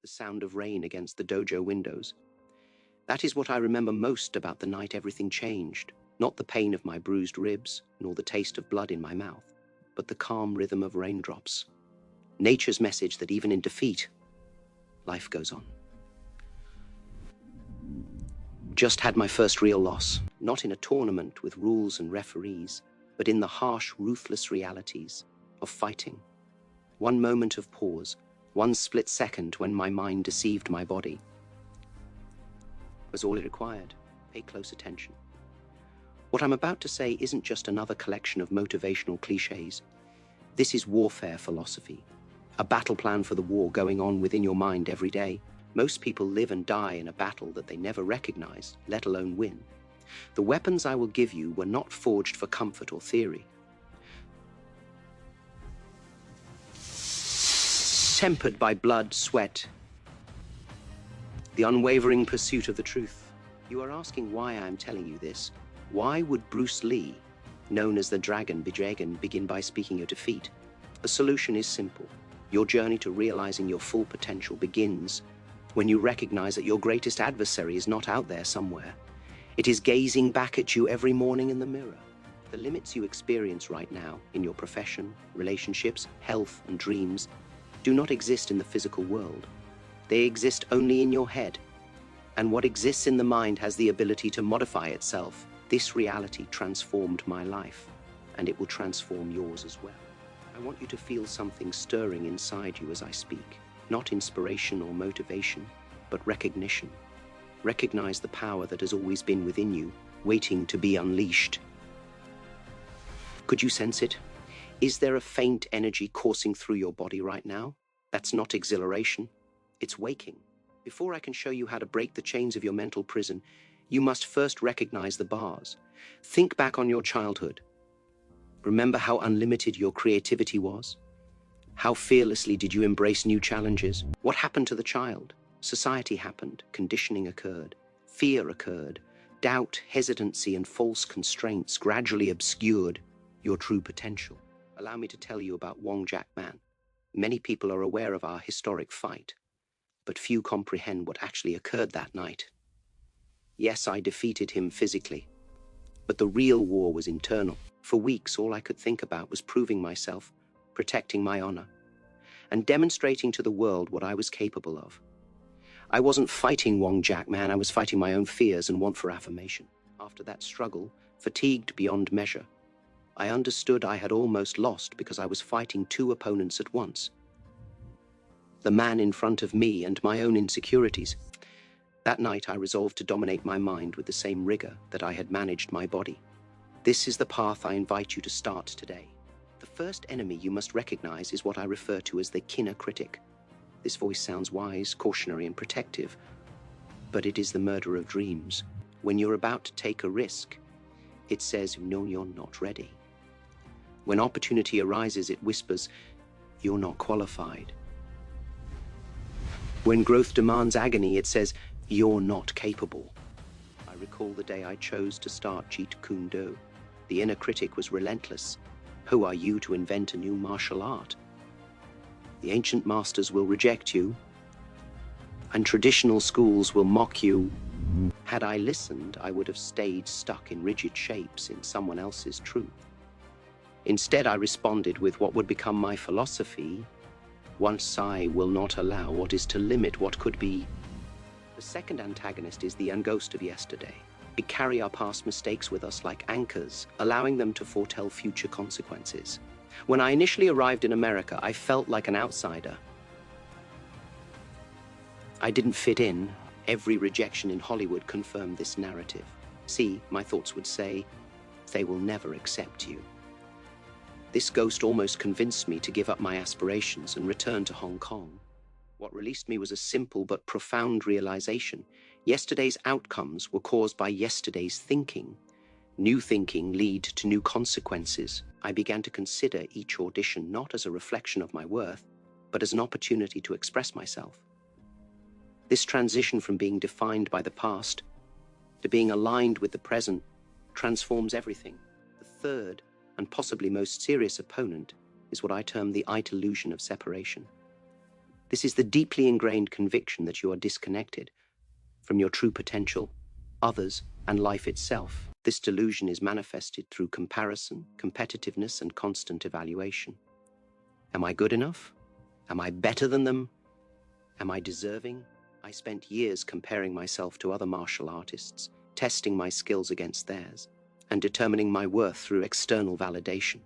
sound of rain against the dojo windows. That is what I remember most about the night everything changed, not the pain of my bruised ribs, nor the taste of blood in my mouth, but the calm rhythm of raindrops. Nature's message that even in defeat, life goes on. Just had my first real loss, not in a tournament with rules and referees, but in the harsh, ruthless realities of fighting. One moment of pause, one split second when my mind deceived my body, was all it required. Pay close attention. What I'm about to say isn't just another collection of motivational cliches. This is warfare philosophy, a battle plan for the war going on within your mind every day. Most people live and die in a battle that they never recognize, let alone win. The weapons I will give you were not forged for comfort or theory. Tempered by blood, sweat, the unwavering pursuit of the truth. You are asking why I am telling you this. Why would Bruce Lee, known as the Dragon Bedragon, begin by speaking your defeat? The solution is simple. Your journey to realizing your full potential begins when you recognize that your greatest adversary is not out there somewhere. It is gazing back at you every morning in the mirror. The limits you experience right now in your profession, relationships, health, and dreams do not exist in the physical world. They exist only in your head. And what exists in the mind has the ability to modify itself. This reality transformed my life, and it will transform yours as well. I want you to feel something stirring inside you as I speak. Not inspiration or motivation, but recognition. Recognize the power that has always been within you, waiting to be unleashed. Could you sense it? Is there a faint energy coursing through your body right now? That's not exhilaration. It's waking. Before I can show you how to break the chains of your mental prison, you must first recognize the bars. Think back on your childhood. Remember how unlimited your creativity was? How fearlessly did you embrace new challenges? What happened to the child? Society happened, conditioning occurred, fear occurred, doubt, hesitancy, and false constraints gradually obscured your true potential. Allow me to tell you about Wong Jack Man. Many people are aware of our historic fight, but few comprehend what actually occurred that night. Yes, I defeated him physically, but the real war was internal. For weeks, all I could think about was proving myself, protecting my honor, and demonstrating to the world what I was capable of. I wasn't fighting Wong Jack Man, I was fighting my own fears and want for affirmation. After that struggle, fatigued beyond measure, I understood I had almost lost because I was fighting two opponents at once. The man in front of me and my own insecurities. That night I resolved to dominate my mind with the same rigor that I had managed my body. This is the path I invite you to start today. The first enemy you must recognize is what I refer to as the Kune critic. This voice sounds wise, cautionary, and protective, but it is the murderer of dreams. When you're about to take a risk, it says, no, you're not ready. When opportunity arises, it whispers, you're not qualified. When growth demands agony, it says, you're not capable. I recall the day I chose to start Jeet Kune. The inner critic was relentless. Who are you to invent a new martial art? The ancient masters will reject you, and traditional schools will mock you. Had I listened, I would have stayed stuck in rigid shapes in someone else's truth. Instead, I responded with what would become my philosophy: once I will not allow what is to limit what could be. The second antagonist is the ghost of yesterday. We carry our past mistakes with us like anchors, allowing them to foretell future consequences. When I initially arrived in America, I felt like an outsider. I didn't fit in. Every rejection in Hollywood confirmed this narrative. See, my thoughts would say, they will never accept you. This ghost almost convinced me to give up my aspirations and return to Hong Kong. What released me was a simple but profound realization. Yesterday's outcomes were caused by yesterday's thinking. New thinking leads to new consequences. I began to consider each audition not as a reflection of my worth, but as an opportunity to express myself. This transition from being defined by the past to being aligned with the present transforms everything. The third and possibly most serious opponent is what I term the illusion of separation. This is the deeply ingrained conviction that you are disconnected from your true potential, others, and life itself. This delusion is manifested through comparison, competitiveness, and constant evaluation. Am I good enough? Am I better than them? Am I deserving? I spent years comparing myself to other martial artists, testing my skills against theirs, and determining my worth through external validation.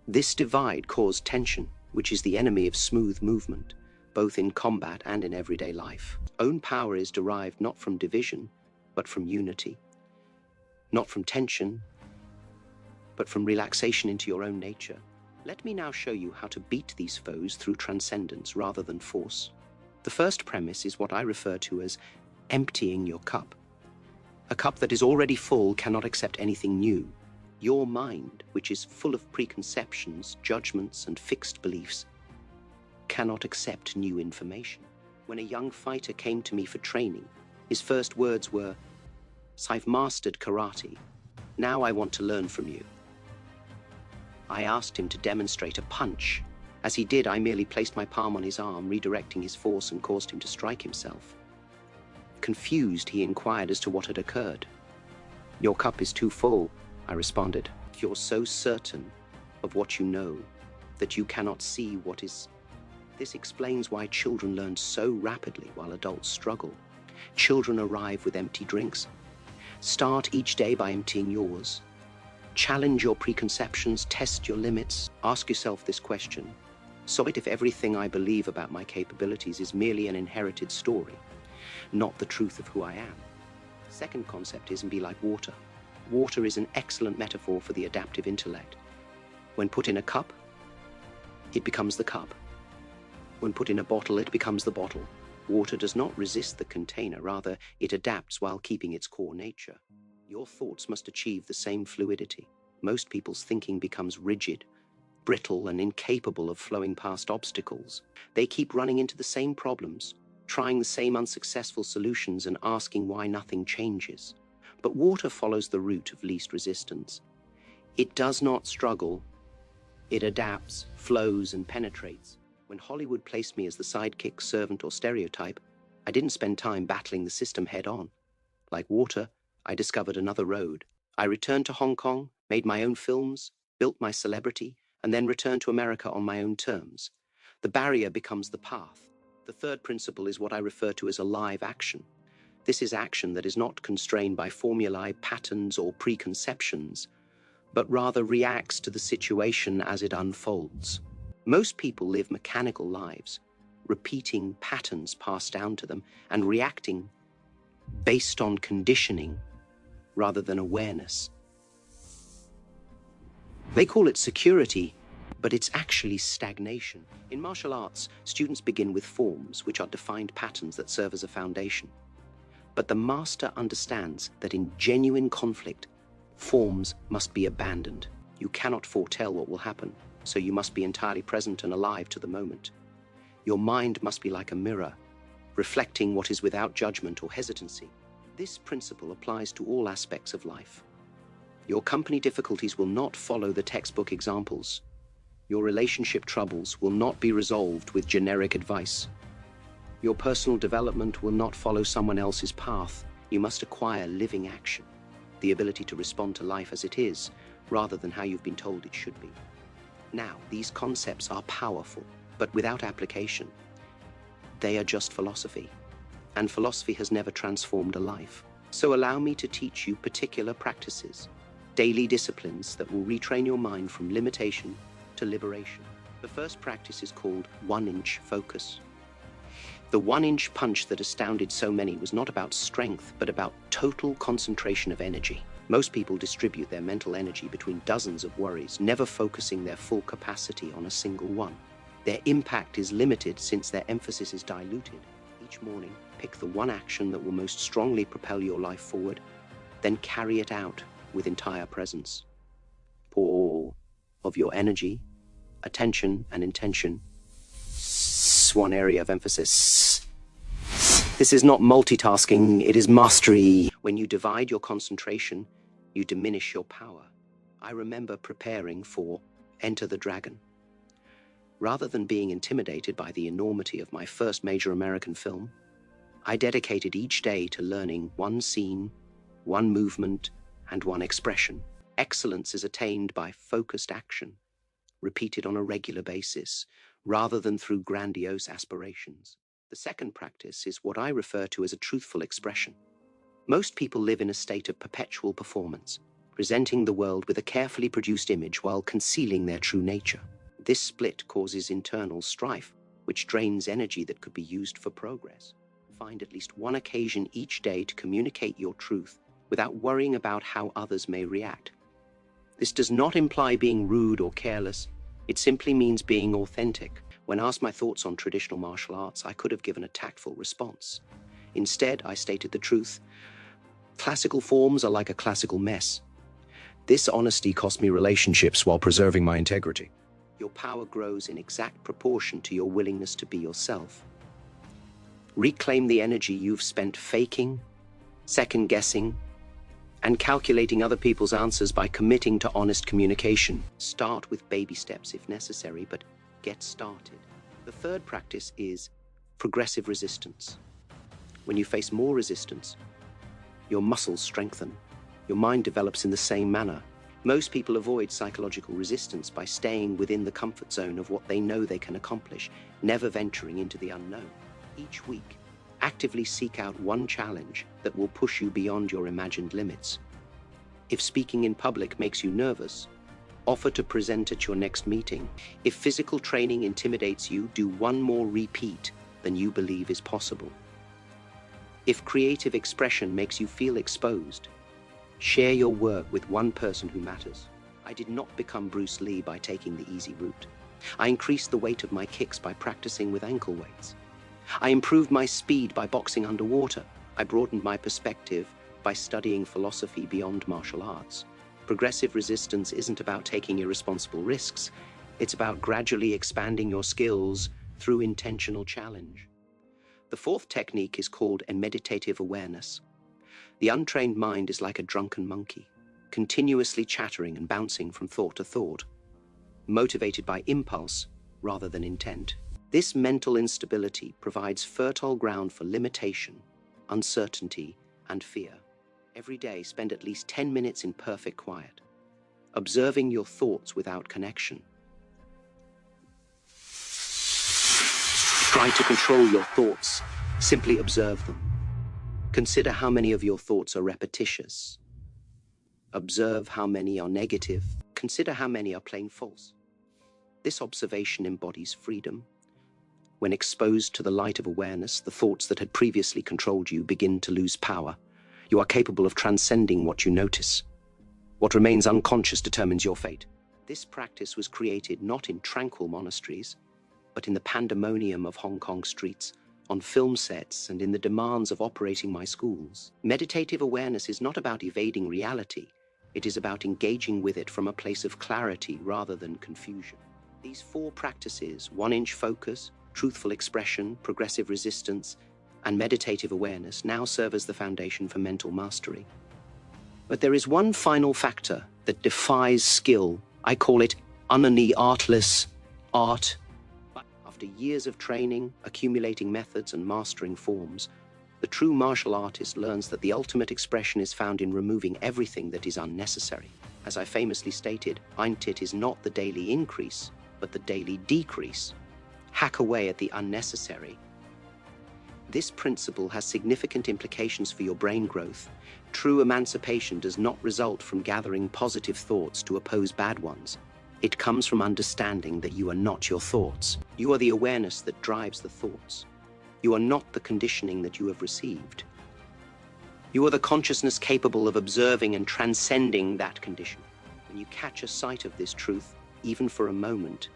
This divide caused tension, which is the enemy of smooth movement, both in combat and in everyday life. Own power is derived not from division, but from unity. Not from tension, but from relaxation into your own nature. Let me now show you how to beat these foes through transcendence rather than force. The first premise is what I refer to as emptying your cup. A cup that is already full cannot accept anything new. Your mind, which is full of preconceptions, judgments, and fixed beliefs, cannot accept new information. When a young fighter came to me for training, his first words were, "I've mastered karate. Now I want to learn from you." I asked him to demonstrate a punch. As he did, I merely placed my palm on his arm, redirecting his force, and caused him to strike himself. Confused, he inquired as to what had occurred. "Your cup is too full," I responded. "If you're so certain of what you know that you cannot see what is..." This explains why children learn so rapidly while adults struggle. Children arrive with empty drinks. Start each day by emptying yours. Challenge your preconceptions, test your limits. Ask yourself this question: so what if everything I believe about my capabilities is merely an inherited story, not the truth of who I am? Second concept is be like water. Water is an excellent metaphor for the adaptive intellect. When put in a cup, it becomes the cup. When put in a bottle, it becomes the bottle. Water does not resist the container, rather, it adapts while keeping its core nature. Your thoughts must achieve the same fluidity. Most people's thinking becomes rigid, brittle, and incapable of flowing past obstacles. They keep running into the same problems, trying the same unsuccessful solutions, and asking why nothing changes. But water follows the route of least resistance. It does not struggle. It adapts, flows, and penetrates. When Hollywood placed me as the sidekick, servant, or stereotype, I didn't spend time battling the system head-on. Like water, I discovered another road. I returned to Hong Kong, made my own films, built my celebrity, and then returned to America on my own terms. The barrier becomes the path. The third principle is what I refer to as alive action. This is action that is not constrained by formulae, patterns, or preconceptions, but rather reacts to the situation as it unfolds. Most people live mechanical lives, repeating patterns passed down to them and reacting based on conditioning rather than awareness. They call it security, but it's actually stagnation. In martial arts, students begin with forms, which are defined patterns that serve as a foundation. But the master understands that in genuine conflict, forms must be abandoned. You cannot foretell what will happen, so you must be entirely present and alive to the moment. Your mind must be like a mirror, reflecting what is without judgment or hesitancy. This principle applies to all aspects of life. Your company difficulties will not follow the textbook examples. Your relationship troubles will not be resolved with generic advice. Your personal development will not follow someone else's path. You must acquire living action, the ability to respond to life as it is, rather than how you've been told it should be. Now, these concepts are powerful, but without application, they are just philosophy. And philosophy has never transformed a life. So allow me to teach you particular practices, daily disciplines that will retrain your mind from limitation to liberation. The first practice is called 1-inch focus. The 1-inch punch that astounded so many was not about strength, but about total concentration of energy. Most people distribute their mental energy between dozens of worries, never focusing their full capacity on a single one. Their impact is limited since their emphasis is diluted. Each morning, pick the one action that will most strongly propel your life forward, then carry it out with entire presence. Pour all of your energy, attention, and intention one area of emphasis. This is not multitasking, it is mastery. When you divide your concentration, you diminish your power. I remember preparing for Enter the Dragon. Rather than being intimidated by the enormity of my first major American film, I dedicated each day to learning one scene, one movement, and one expression. Excellence is attained by focused action, repeated on a regular basis, rather than through grandiose aspirations. The second practice is what I refer to as a truthful expression. Most people live in a state of perpetual performance, presenting the world with a carefully produced image while concealing their true nature. This split causes internal strife, which drains energy that could be used for progress. Find at least one occasion each day to communicate your truth without worrying about how others may react. This does not imply being rude or careless. It simply means being authentic. When asked my thoughts on traditional martial arts, I could have given a tactful response. Instead, I stated the truth. Classical forms are like a classical mess. This honesty cost me relationships while preserving my integrity. Your power grows in exact proportion to your willingness to be yourself. Reclaim the energy you've spent faking, second-guessing, and calculating other people's answers by committing to honest communication. Start with baby steps if necessary, but get started. The third practice is progressive resistance. When you face more resistance, your muscles strengthen. Your mind develops in the same manner. Most people avoid psychological resistance by staying within the comfort zone of what they know they can accomplish, never venturing into the unknown. Each week, actively seek out one challenge that will push you beyond your imagined limits. If speaking in public makes you nervous, offer to present at your next meeting. If physical training intimidates you, do one more repeat than you believe is possible. If creative expression makes you feel exposed, share your work with one person who matters. I did not become Bruce Lee by taking the easy route. I increased the weight of my kicks by practicing with ankle weights. I improved my speed by boxing underwater. I broadened my perspective by studying philosophy beyond martial arts. Progressive resistance isn't about taking irresponsible risks. It's about gradually expanding your skills through intentional challenge. The fourth technique is called meditative awareness. The untrained mind is like a drunken monkey, continuously chattering and bouncing from thought to thought, motivated by impulse rather than intent. This mental instability provides fertile ground for limitation, uncertainty, and fear. Every day, spend at least 10 minutes in perfect quiet, observing your thoughts without connection. Try to control your thoughts. Simply observe them. Consider how many of your thoughts are repetitious. Observe how many are negative. Consider how many are plain false. This observation embodies freedom. When exposed to the light of awareness, the thoughts that had previously controlled you begin to lose power. You are capable of transcending what you notice. What remains unconscious determines your fate. This practice was created not in tranquil monasteries, but in the pandemonium of Hong Kong streets, on film sets, and in the demands of operating my schools. Meditative awareness is not about evading reality. It is about engaging with it from a place of clarity rather than confusion. These four practices, 1-inch focus, truthful expression, progressive resistance, and meditative awareness, now serve as the foundation for mental mastery. But there is one final factor that defies skill. I call it artless art. After years of training, accumulating methods, and mastering forms, the true martial artist learns that the ultimate expression is found in removing everything that is unnecessary. As I famously stated, Eintit is not the daily increase, but the daily decrease. Hack away at the unnecessary. This principle has significant implications for your brain growth. True emancipation does not result from gathering positive thoughts to oppose bad ones. It comes from understanding that you are not your thoughts. You are the awareness that drives the thoughts. You are not the conditioning that you have received. You are the consciousness capable of observing and transcending that condition. When you catch a sight of this truth, even for a moment,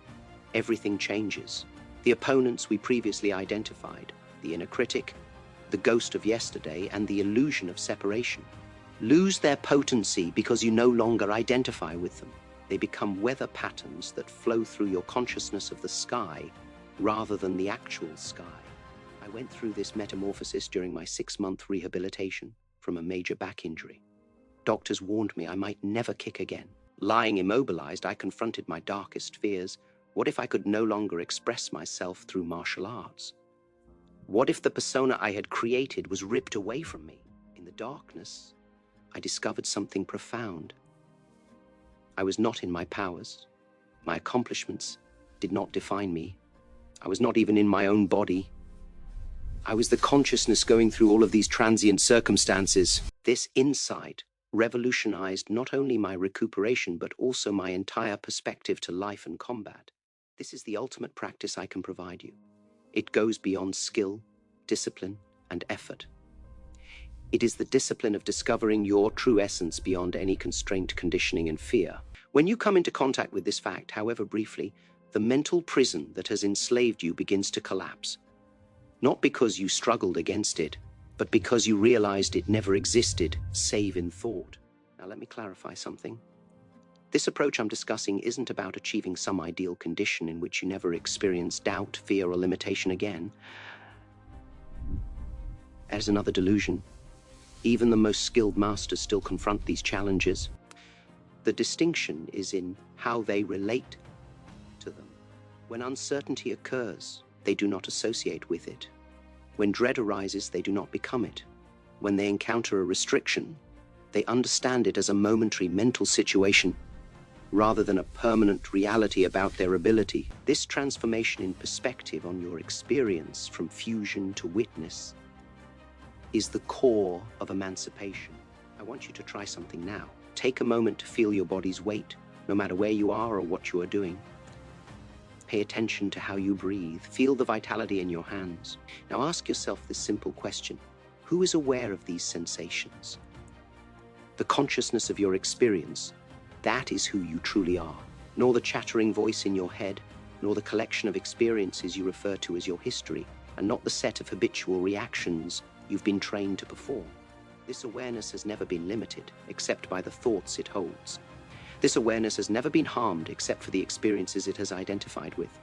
everything changes. The opponents we previously identified, the inner critic, the ghost of yesterday, and the illusion of separation, lose their potency because you no longer identify with them. They become weather patterns that flow through your consciousness of the sky rather than the actual sky. I went through this metamorphosis during my 6-month rehabilitation from a major back injury. Doctors warned me I might never kick again. Lying immobilized, I confronted my darkest fears, What if I could no longer express myself through martial arts? What if the persona I had created was ripped away from me? In the darkness, I discovered something profound. I was not in my powers. My accomplishments did not define me. I was not even in my own body. I was the consciousness going through all of these transient circumstances. This insight revolutionized not only my recuperation, but also my entire perspective to life and combat. This is the ultimate practice I can provide you. It goes beyond skill, discipline, and effort. It is the discipline of discovering your true essence beyond any constraint, conditioning, and fear. When you come into contact with this fact, however briefly, the mental prison that has enslaved you begins to collapse. Not because you struggled against it, but because you realized it never existed, save in thought. Now let me clarify something. This approach I'm discussing isn't about achieving some ideal condition in which you never experience doubt, fear, or limitation again. As another delusion. Even the most skilled masters still confront these challenges. The distinction is in how they relate to them. When uncertainty occurs, they do not associate with it. When dread arises, they do not become it. When they encounter a restriction, they understand it as a momentary mental situation rather than a permanent reality about their ability. This transformation in perspective on your experience from fusion to witness is the core of emancipation. I want you to try something now. Take a moment to feel your body's weight, no matter where you are or what you are doing. Pay attention to how you breathe. Feel the vitality in your hands. Now ask yourself this simple question. Who is aware of these sensations? The consciousness of your experience, that is who you truly are. Nor the chattering voice in your head, nor the collection of experiences you refer to as your history, and not the set of habitual reactions you've been trained to perform. This awareness has never been limited, except by the thoughts it holds. This awareness has never been harmed except for the experiences it has identified with.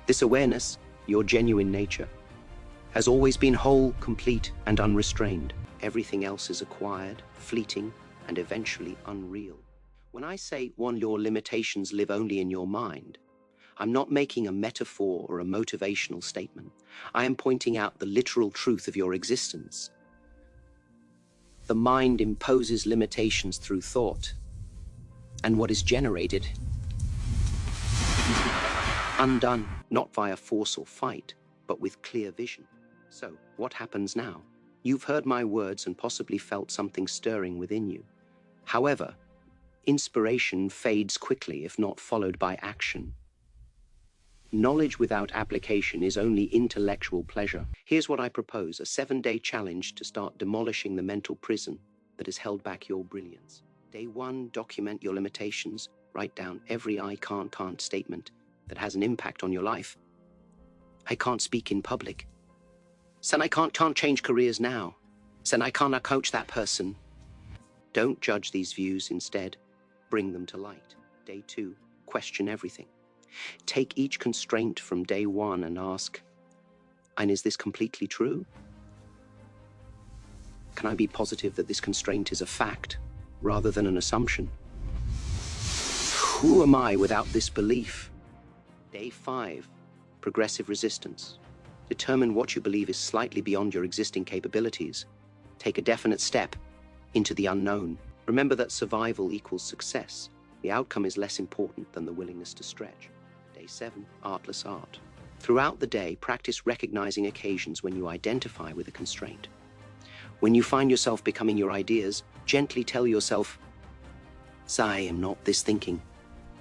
This awareness, your genuine nature, has always been whole, complete, and unrestrained. Everything else is acquired, fleeting, and eventually unreal. When I say your limitations live only in your mind, I'm not making a metaphor or a motivational statement. I am pointing out the literal truth of your existence. The mind imposes limitations through thought, and what is generated, undone, not via force or fight, but with clear vision. So, what happens now? You've heard my words and possibly felt something stirring within you. However, inspiration fades quickly if not followed by action. Knowledge without application is only intellectual pleasure. Here's what I propose, a 7-day challenge to start demolishing the mental prison that has held back your brilliance. Day 1, document your limitations. Write down every I can't statement that has an impact on your life. I can't speak in public. Sen, I can't change careers now. Sen, I can't coach that person. Don't judge these views, instead, bring them to light. Day 2, question everything. Take each constraint from day 1 and ask, and is this completely true? Can I be positive that this constraint is a fact rather than an assumption? Who am I without this belief? Day 5, progressive resistance. Determine what you believe is slightly beyond your existing capabilities. Take a definite step into the unknown. Remember that survival equals success. The outcome is less important than the willingness to stretch. Day 7, artless art. Throughout the day, practice recognizing occasions when you identify with a constraint. When you find yourself becoming your ideas, gently tell yourself, I am not this thinking,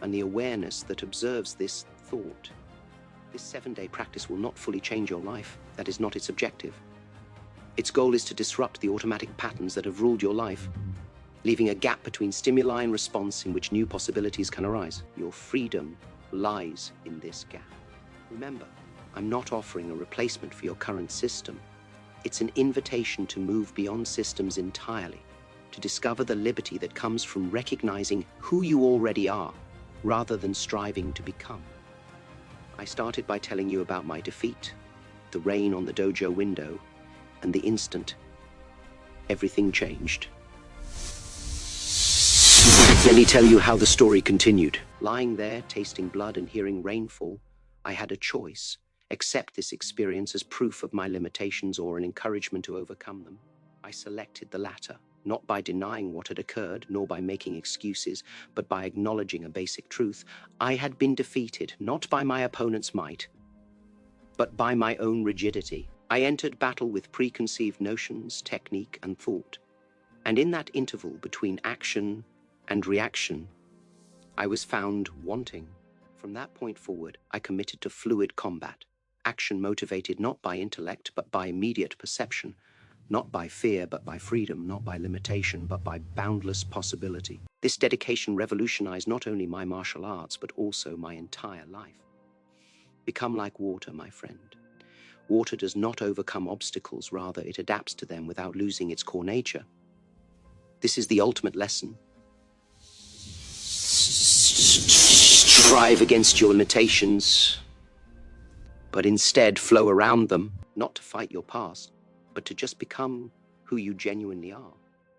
and the awareness that observes this thought. This 7-day practice will not fully change your life. That is not its objective. Its goal is to disrupt the automatic patterns that have ruled your life, leaving a gap between stimuli and response in which new possibilities can arise. Your freedom lies in this gap. Remember, I'm not offering a replacement for your current system. It's an invitation to move beyond systems entirely, to discover the liberty that comes from recognizing who you already are, rather than striving to become. I started by telling you about my defeat, the rain on the dojo window, and the instant everything changed. Let me tell you how the story continued. Lying there, tasting blood and hearing rainfall, I had a choice. Accept this experience as proof of my limitations or an encouragement to overcome them. I selected the latter, not by denying what had occurred, nor by making excuses, but by acknowledging a basic truth. I had been defeated, not by my opponent's might, but by my own rigidity. I entered battle with preconceived notions, technique, and thought. And in that interval between action and reaction, I was found wanting. From that point forward, I committed to fluid combat, action motivated not by intellect, but by immediate perception, not by fear, but by freedom, not by limitation, but by boundless possibility. This dedication revolutionized not only my martial arts, but also my entire life. Become like water, my friend. Water does not overcome obstacles, rather it adapts to them without losing its core nature. This is the ultimate lesson. Strive against your limitations, but instead flow around them, not to fight your past, but to just become who you genuinely are.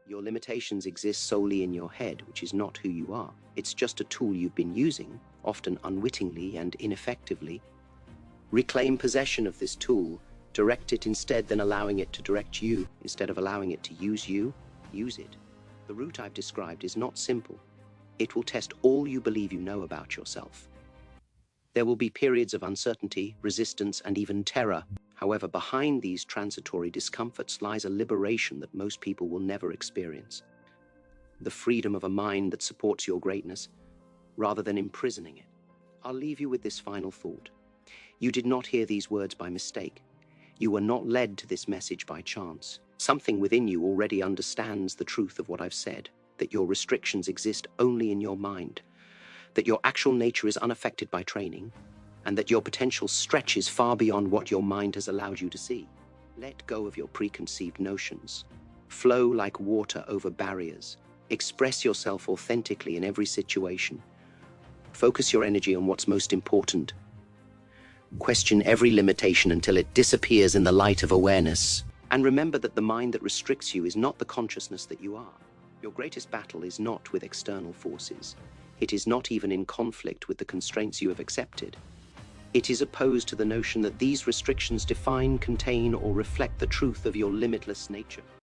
Your limitations exist solely in your head, which is not who you are. It's just a tool you've been using, often unwittingly and ineffectively. Reclaim possession of this tool. Direct it instead than allowing it to direct you. Instead of allowing it to use you, use it. The route I've described is not simple. It will test all you believe you know about yourself. There will be periods of uncertainty, resistance, and even terror. However, behind these transitory discomforts lies a liberation that most people will never experience. The freedom of a mind that supports your greatness, rather than imprisoning it. I'll leave you with this final thought. You did not hear these words by mistake. You were not led to this message by chance. Something within you already understands the truth of what I've said, that your restrictions exist only in your mind, that your actual nature is unaffected by training, and that your potential stretches far beyond what your mind has allowed you to see. Let go of your preconceived notions. Flow like water over barriers. Express yourself authentically in every situation. Focus your energy on what's most important. Question every limitation until it disappears in the light of awareness. And remember that the mind that restricts you is not the consciousness that you are. Your greatest battle is not with external forces. It is not even in conflict with the constraints you have accepted. It is opposed to the notion that these restrictions define, contain, or reflect the truth of your limitless nature.